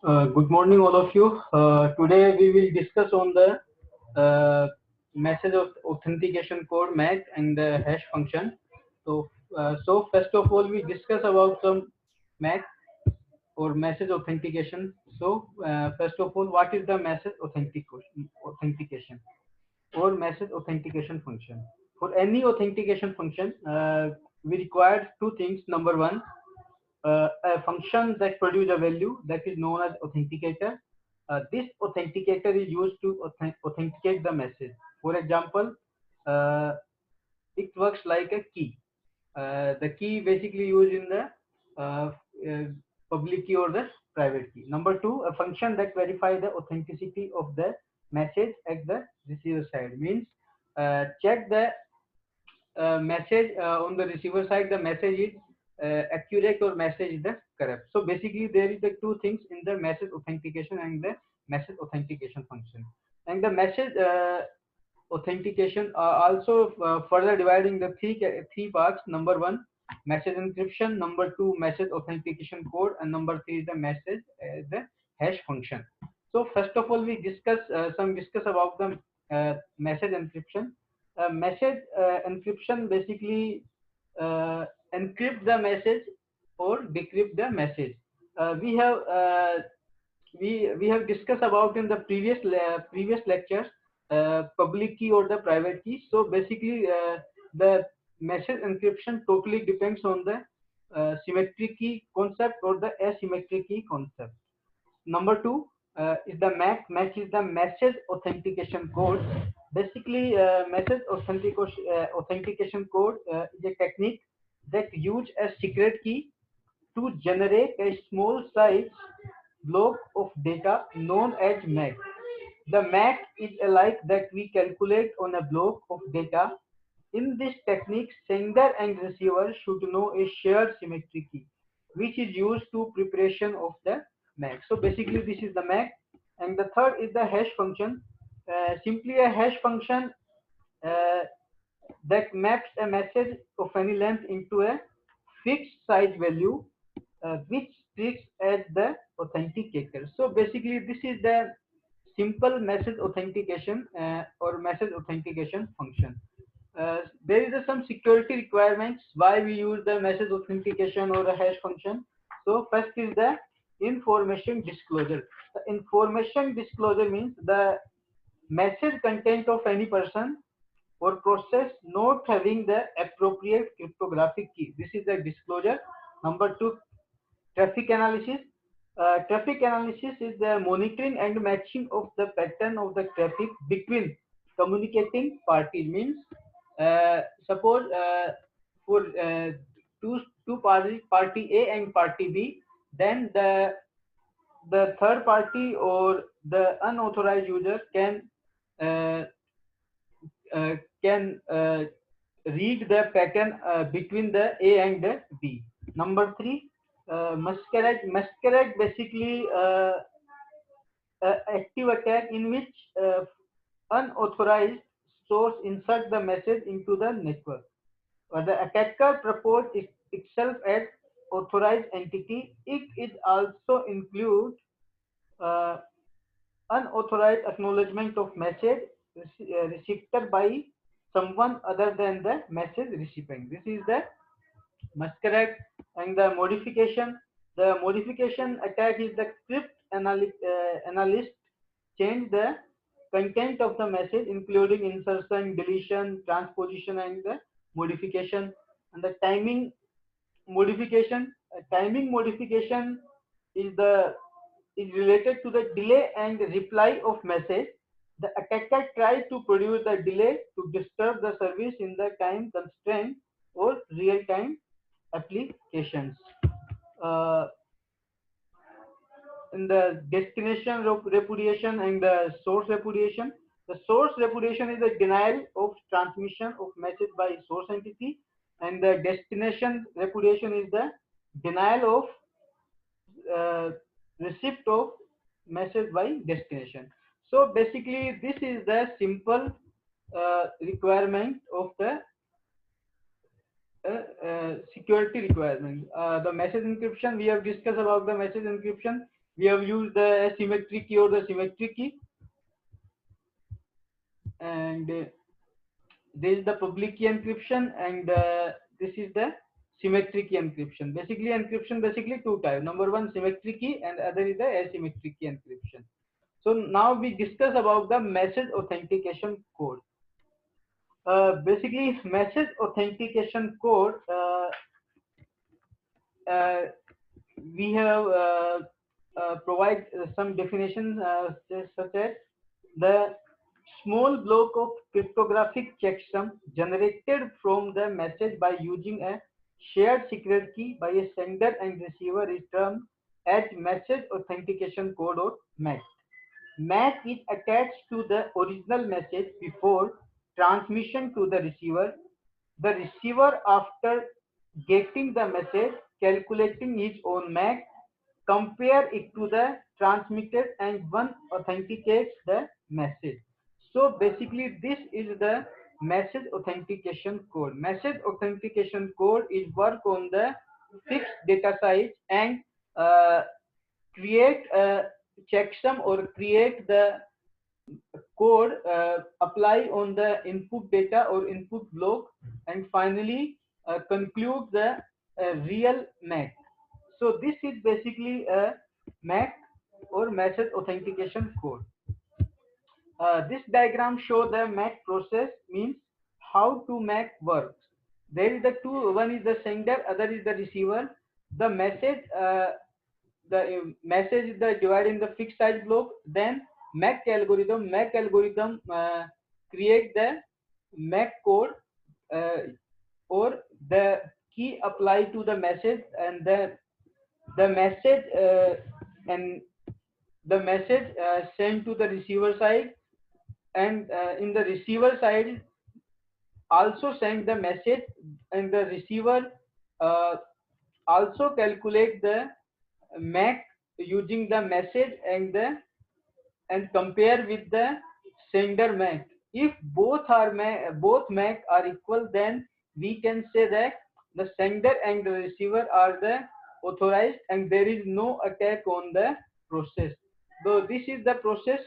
Good morning, all of you. Today we will discuss on the message of authentication code MAC and the hash function. So first of all, we discuss about some MAC or message authentication. First of all, what is the message authentication or message authentication function? For any authentication function, we require two things. Number one, a function that produce a value that is known as authenticator. This authenticator is used to authenticate the message. For example, uh, it works like a key. The key basically used in the uh, uh, public key or the private key. Number two, a function that verify the authenticity of the message at the receiver side means check the message on the receiver side, the message is accurate or message is the correct. So basically there is the two things in the message authentication and the message authentication function. And the message authentication also further dividing the three parts. Number one, message encryption. Number two, message authentication code, and number three is the message the hash function. So first of all, we discuss about the message encryption. Message encryption basically uh, encrypt the message or decrypt the message. We have we have discussed about in the previous lectures public key or the private key. So basically the message encryption totally depends on the symmetric key concept or the asymmetric key concept. Number two is the MAC. MAC is the message authentication code. Basically, authentication code is a technique that use a secret key to generate a small size block of data known as MAC. The MAC is a like that we calculate on a block of data. In this technique, sender and receiver should know a shared symmetry key, which is used to preparation of the MAC. So basically, this is the MAC. And the third is the hash function. Simply a hash function uh, that maps a message of any length into a fixed size value, which treats as the authenticator. So basically, this is the simple message authentication or message authentication function. There is some security requirements why we use the message authentication or a hash function. So first is the information disclosure. The information disclosure means the message content of any person or process not having the appropriate cryptographic key. This is the disclosure. Number two, traffic analysis. Traffic analysis is the monitoring and matching of the pattern of the traffic between communicating parties. Means, suppose for party A and party B, then the third party or the unauthorized user uh, can read the pattern between the A and the B. Number three, masquerade. Masquerade basically active attack in which unauthorized source insert the message into the network. The attacker proposes itself as authorized entity. It also includes uh, unauthorized acknowledgement of message received by someone other than the message recipient. This is the masquerade. And the modification. The modification attack is the analyst change the content of the message, including insertion, deletion, transposition, and the modification. And the timing modification. Timing modification is the is related to the delay and reply of message. The attacker tries to produce the delay to disturb the service in the time constraint or real-time applications. Uh, in the destination repudiation and the source repudiation. The source repudiation is the denial of transmission of message by source entity, and the destination repudiation is the denial of uh, receipt of message by destination. So basically, this is the simple requirement of the security requirement. The message encryption, we have discussed about the message encryption. We have used the asymmetric key or the symmetric key, and this is the public key encryption, and this is the symmetric key encryption. Basically, encryption basically two types. Number one, symmetric key, and other is the asymmetric key encryption. So now we discuss about the message authentication code. Basically, message authentication code. Uh, we have provide some definitions such as the small block of cryptographic checksum generated from the message by using a shared secret key by a sender and receiver is termed as message authentication code or MAC. MAC is attached to the original message before transmission to the receiver. The receiver, after getting the message, calculating his own MAC, compare it to the transmitted, and one authenticates the message. So basically, this is the message authentication code. Message authentication code is work on the fixed data size and uh, create a checksum or create the code apply on the input data or input block, and finally conclude the real MAC. So this is basically a MAC or message authentication code. This diagram shows the MAC process, means how to MAC works. There is the two, one is the sender, other is the receiver. The message is the divided in the fixed size block. Then MAC algorithm create the MAC code or the key applied to the message, and the message and the message sent to the receiver side, and in the receiver side also send the message, and the receiver uh, also calculate the MAC using the message and compare with the sender MAC. If both MAC are equal, then we can say that the sender and the receiver are the authorized, and there is no attack on the process. So this is the process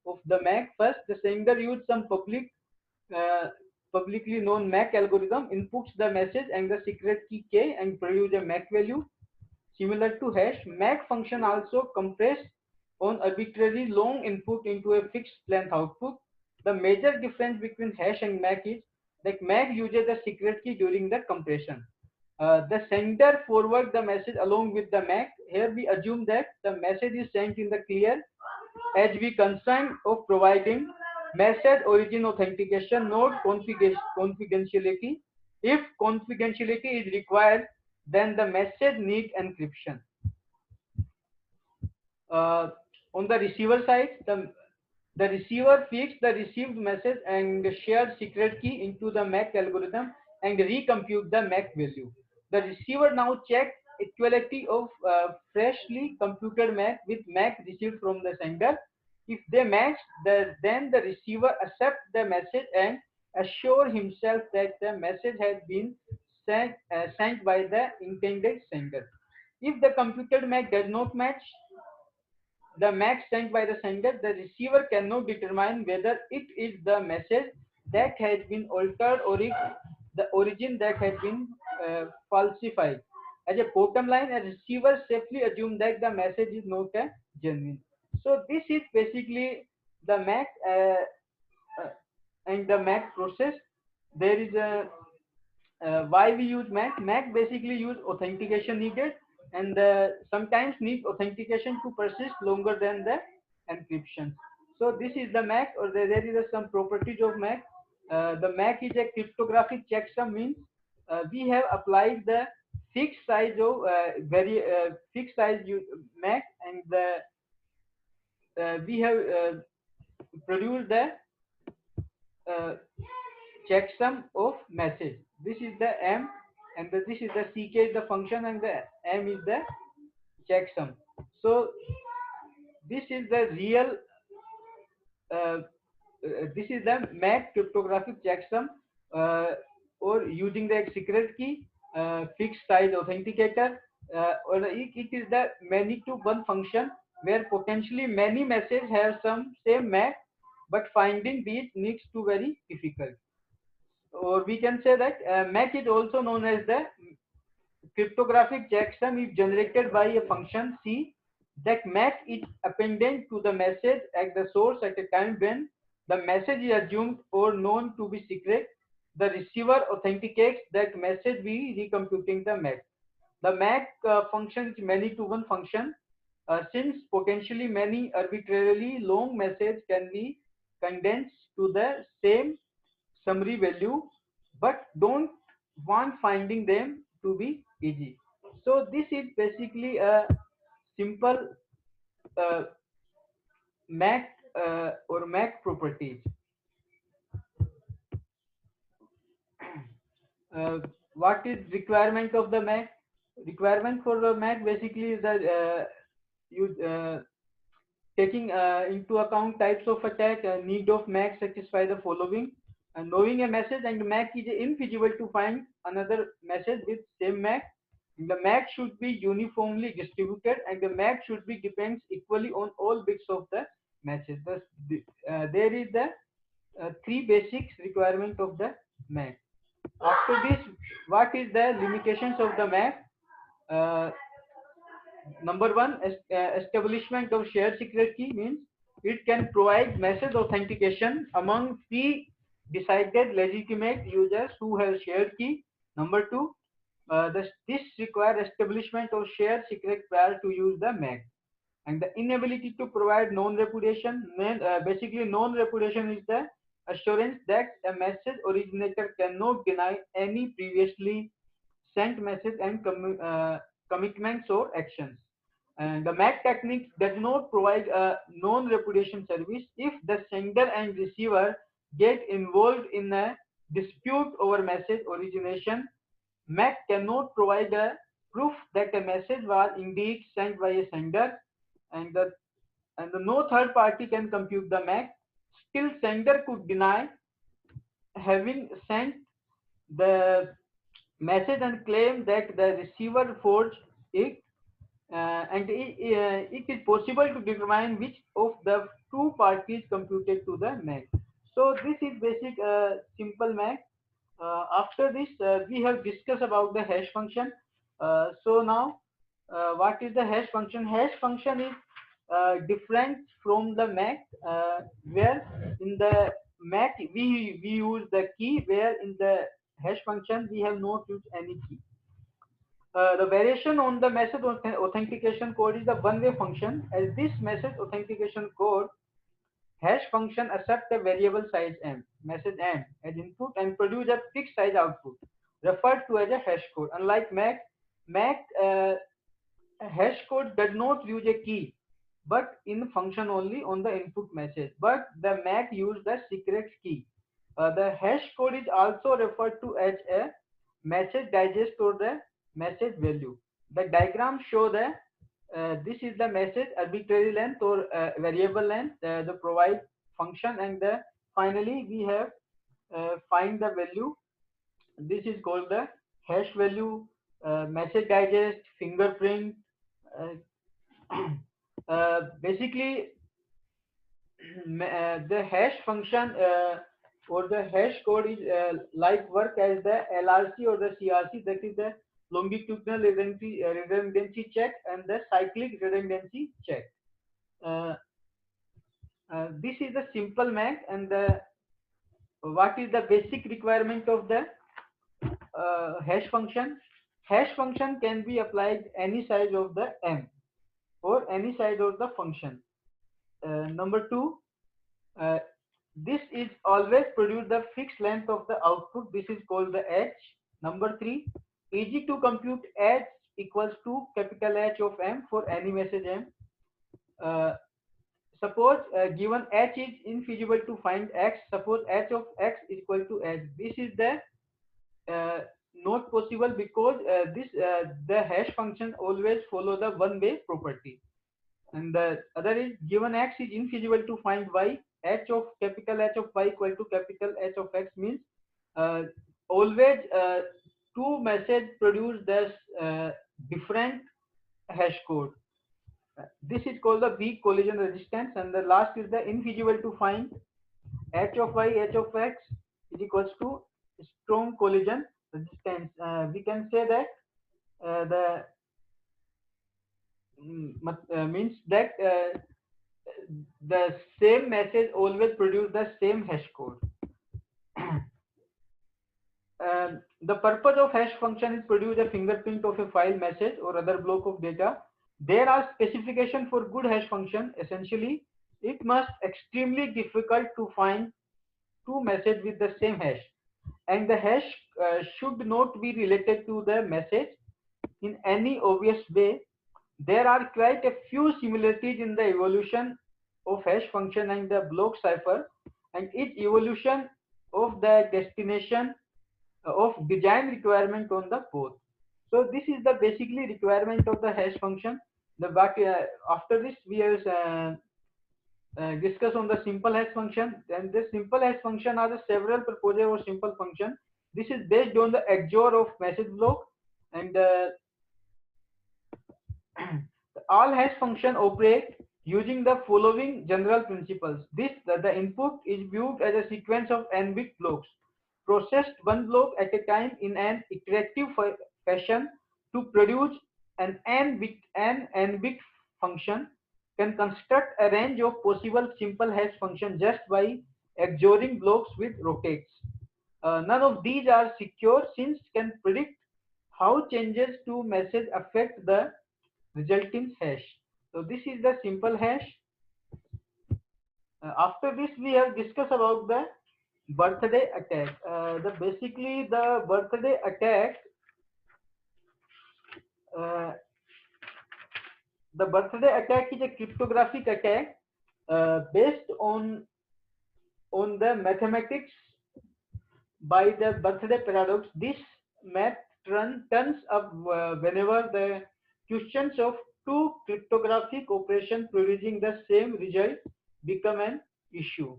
of the MAC. First, the sender use some uh, publicly known MAC algorithm, inputs the message and the secret key K and produce a MAC value. Similar to hash, MAC function also compress on arbitrary long input into a fixed length output. The major difference between hash and MAC is that MAC uses the secret key during the compression. The sender forwards the message along with the MAC. Here we assume that the message is sent in the clear, as we concern of providing message origin authentication, not confidentiality. If confidentiality is required, then the message needs encryption. Uh, on the receiver side, the receiver feeds the received message and shared secret key into the MAC algorithm and recompute the MAC value. The receiver now checks equality of freshly computed MAC with MAC received from the sender. If they match, then the receiver accepts the message and assure himself that the message has been sent by the intended sender. If the computed MAC does not match the MAC sent by the sender, the receiver cannot determine whether it is the message that has been altered or it, the origin that has been falsified. As a bottom line, a receiver safely assumes that the message is not a genuine. So this is basically the MAC and the MAC process. There is a why we use MAC. MAC basically use authentication needed, and sometimes need authentication to persist longer than the encryption. So this is the MAC, or there is some properties of MAC. The MAC is a cryptographic checksum, means we have applied the fixed size of fixed size MAC, and we have produced the uh, checksum of message. This is the M, and this is the CK is the function, and the M is the checksum. So this is the real this is the MAC cryptographic checksum, or using the secret key, fixed size authenticator, or it is the many to one function where potentially many messages have some same MAC, but finding these needs to very difficult. Or we can say that MAC is also known as the cryptographic checksum is generated by a function C. That MAC is appended to the message at the source at a time when the message is assumed or known to be secret. The receiver authenticates that message by recomputing the MAC. The MAC function is many to one function. Since potentially many arbitrarily long messages can be condensed to the same summary value, but don't want finding them to be easy. So this is basically a simple uh, MAC or MAC properties. uh, what is requirement of the MAC? Requirement for the MAC basically is that you taking into account types of attack, need of MAC satisfy the following. Knowing a message and MAC is infeasible to find another message with same MAC. The MAC should be uniformly distributed and the MAC should be depends equally on all bits of the message. Thus, there is the three basics requirement of the MAC. After this, what is the limitations of the MAC? Uh, Number one, establishment of shared secret key means it can provide message authentication among pre-decided legitimate users who have shared key. Number two, this requires establishment of shared secret prior to use the MAC. And the inability to provide non-repudiation, basically non-repudiation is the assurance that a message originator cannot deny any previously sent message and commitments or actions. And the MAC technique does not provide a non-repudiation service if the sender and receiver get involved in a dispute over message origination. MAC cannot provide a proof that a message was indeed sent by a sender, and the no third party can compute the MAC. Still, sender could deny having sent the message and claim that the receiver forged it, and it is possible to determine which of the two parties computed to the MAC. So this is basic simple MAC. After this, we have discussed about the hash function. So now, what is the hash function? Hash function is different from the MAC, where in the MAC we use the key, where in the hash function we have not used any key. The variation on the message authentication code is the one-way function. As this message authentication code, hash function accepts a variable size m, message m, as input and produce a fixed size output, referred to as a hash code. Unlike MAC hash code does not use a key, but in function only on the input message. But the MAC use the secret key. The hash code is also referred to as a message digest or the message value. The diagram show the this is the message arbitrary length or variable length, the provide function, and finally we have find the value. This is called the hash value, message digest, fingerprint. Basically, the hash function or the hash code is like work as the LRC or the CRC, that is the longitudinal redundancy check and the cyclic redundancy check. Uh, this is the simple MAC, and what is the basic requirement of the hash function? Hash function can be applied any size of the M or any size of the function. Number two, uh, this is always produce the fixed length of the output. This is called the H. Number three, easy to compute H equals to capital H of M for any message M. Uh, Suppose given H is infeasible to find X, suppose H of X is equal to H. This is the not possible because the hash function always follow the one-way property. And the other is given X is infeasible to find Y, H of capital H of Y equal to capital H of X means uh, always two message produce different hash code. This is called the weak collision resistance, and the last is the infeasible to find h of y, h of x is equals to strong collision resistance. We can say that the means that the same message always produce the same hash code. The purpose of hash function is produce a fingerprint of a file, message, or other block of data. There are specifications for good hash function. Essentially, it must extremely difficult to find two messages with the same hash, and the hash should not be related to the message in any obvious way. There are quite a few similarities in the evolution of hash function and the block cipher, and its evolution of the destination of design requirement on the both. So this is the basically requirement of the hash function. The back after this we have discuss on the simple hash function. And the simple hash function are the several proposal of simple function. This is based on the XOR of message block, and all hash function operate using the following general principles. The input is viewed as a sequence of n-bit blocks, processed one block at a time in an iterative fashion to produce an n-bit function. Can construct a range of possible simple hash function just by XORing blocks with rotates. None of these are secure since can predict how changes to message affect the resulting hash. So this is the simple hash. After this, we have discussed about the birthday attack. Basically the birthday attack. Uh, the birthday attack is a cryptographic attack based on the mathematics by the birthday paradox. This math turns up whenever the questions of two cryptographic operations producing the same result become an issue.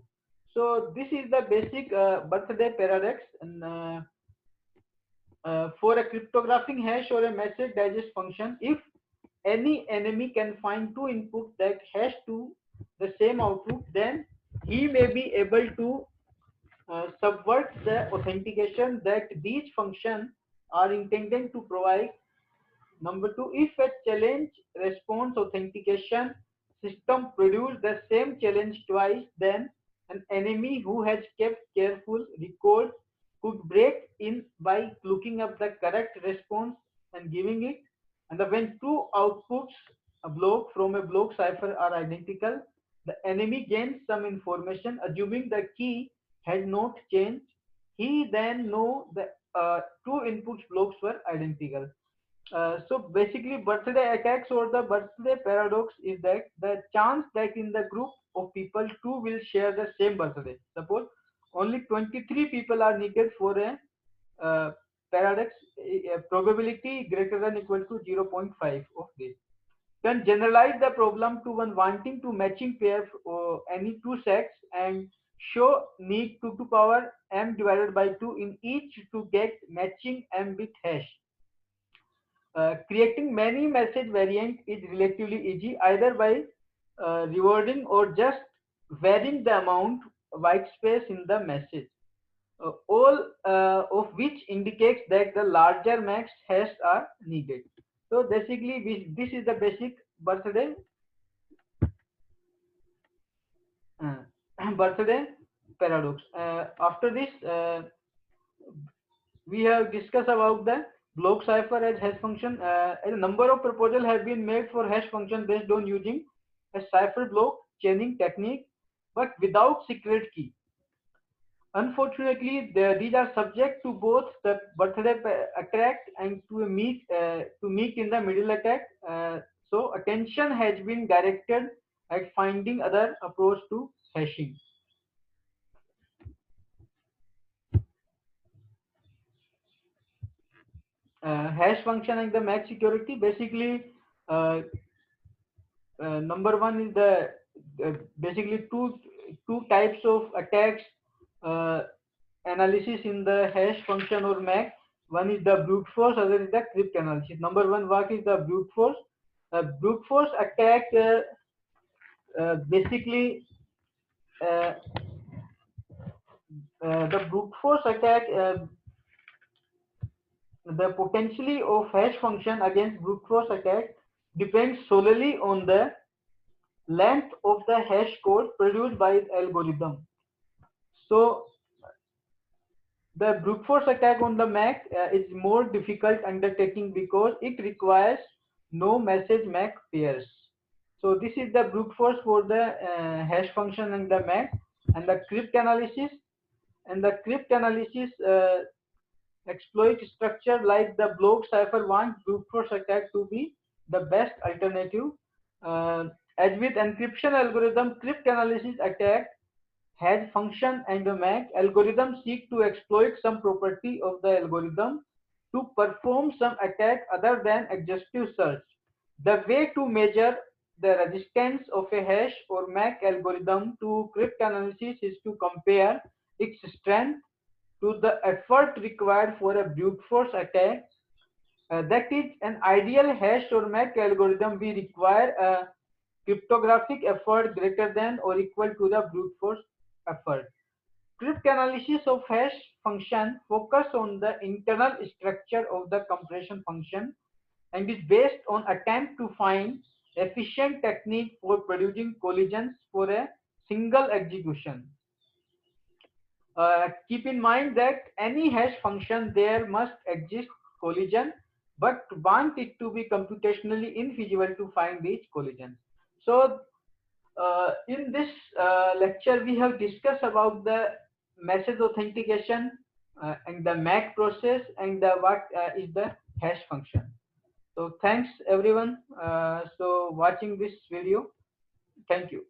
So this is the basic birthday paradox. And for a cryptographic hash or a message digest function, if any enemy can find two inputs that hash to the same output, then he may be able to subvert the authentication that these functions are intended to provide. Number two, if a challenge response authentication system produce the same challenge twice, then an enemy who has kept careful records could break in by looking up the correct response and giving it. And when two outputs, a block from a block cipher, are identical, the enemy gains some information, assuming the key has not changed. He then know the two inputs blocks were identical. So basically, birthday attacks or the birthday paradox is that the chance that in the group of people two will share the same birthday. Suppose only 23 people are needed for a paradox, a probability greater than equal to 0.5 of this. Can generalize the problem to one wanting to matching pair or any two sets and show need 2 to power m divided by 2 in each to get matching m with hash. Creating many message variant is relatively easy, either by rewarding or just varying the amount white space in the message, all of which indicates that the larger max hashes are needed. So basically, this is the basic birthday birthday paradox. After this, we have discussed about the block cipher as hash function. A number of proposals have been made for hash function based on using a cipher block chaining technique, but without secret key. Unfortunately, these are subject to both the birthday attack and to a meet in the middle attack. So attention has been directed at finding other approach to hashing. Hash function and the max security. Basically, number one is the basically two types of attacks analysis in the hash function or max. one is the brute force, other is the cryptanalysis. Number one, what is the brute force? Brute force attack basically the brute force attack the potentially of hash function against brute force attack depends solely on the length of the hash code produced by the algorithm. So the brute force attack on the Mac is more difficult undertaking because it requires no message Mac pairs. So this is the brute force for the hash function in the Mac. And the cryptanalysis exploit structure like the block cipher wants brute force attack to be the best alternative. As with encryption algorithm, cryptanalysis attack has function and the Mac algorithm seek to exploit some property of the algorithm to perform some attack other than exhaustive search. The way to measure the resistance of a hash or Mac algorithm to cryptanalysis is to compare its strength to the effort required for a brute force attack. That is, an ideal hash or Mac algorithm we require a cryptographic effort greater than or equal to the brute force effort. Cryptanalysis of hash function focus on the internal structure of the compression function and is based on attempt to find efficient technique for producing collisions for a single execution. Keep in mind that any hash function there must exist collision, but want it to be computationally infeasible to find each collision. So in this lecture, we have discussed about the message authentication and the MAC process and the what is the hash function. So thanks everyone. So watching this video. Thank you.